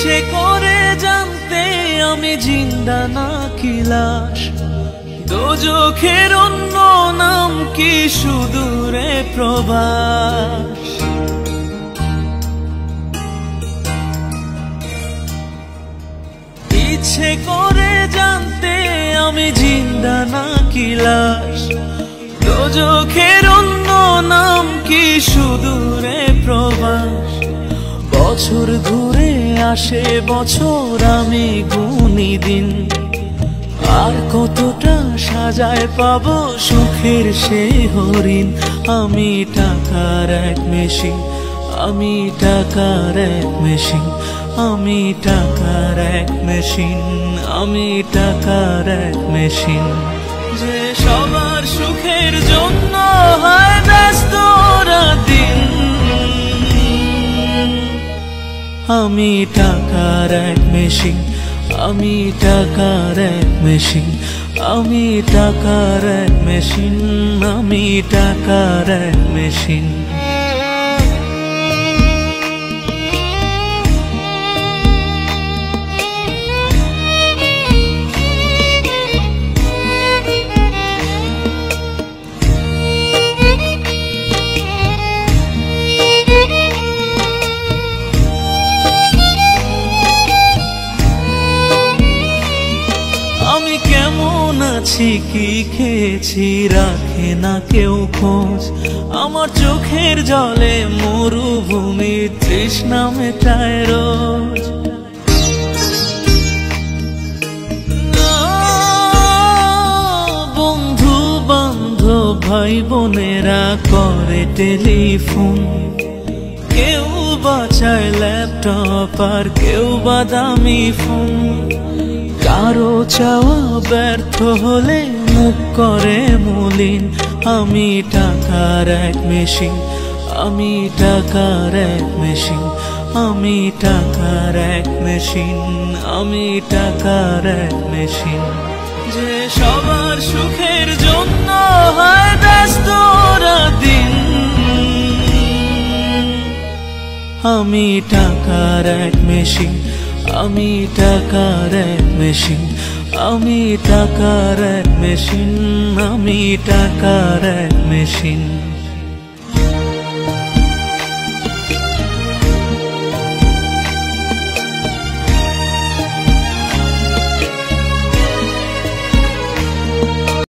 ইচ্ছে করে জানতে আমি জিন্দা নাকি লাশ, দোজখের অন্য নাম কি সুদূরে প্রবাস। ইচ্ছে করে জানতে আমি জিন্দা নাকি লাশ, দোজখের অন্য নাম কি সুদূরে প্রবাস। বছর ঘুরে আসে বছর, আমি গুনি দিন, আর কতটা সাজায় পাবো সুখের সেই হরিণ। আমি টাকার এক মেশিন, আমি টাকার এক মেশিন, আমি টাকার এক মেশিন, আমি টাকার এক মেশিন। যে সবার সুখের জন্য হয় ব্যস্ত দিন, আমি টাকার এক মেশিন, আমি টাকার এক মেশিন, আমি টাকার এক মেশিন, আমি টাকার এক মেশিন। আমি কেমন আছি কি খেয়েছি রাখে না কেউ খোঁজ, আমার চোখের জলে মরুভূমির তৃষ্ণা মেটায় রোজ। বন্ধু বান্ধব ভাই বোনেরা করে টেলিফোন, কেউ বাঁচায় ল্যাপটপ আর কেউ বা দামি ফোন। কারো চাওয়া ব্যর্থ হলে মুখ করে মলিন, আমি টাকার এক মেশিন, আমি টাকার এক মেশিন, আমি টাকার এক মেশিন, আমি টাকার এক মেশিন। যে সবার সুখের জন্য হয় ব্যস্ত দিন, আমি টাকার এক মেশিন, আমি টাকার এক মেশিন, আমি টাকার এক মেশিন, আমি টাকার এক মেশিন।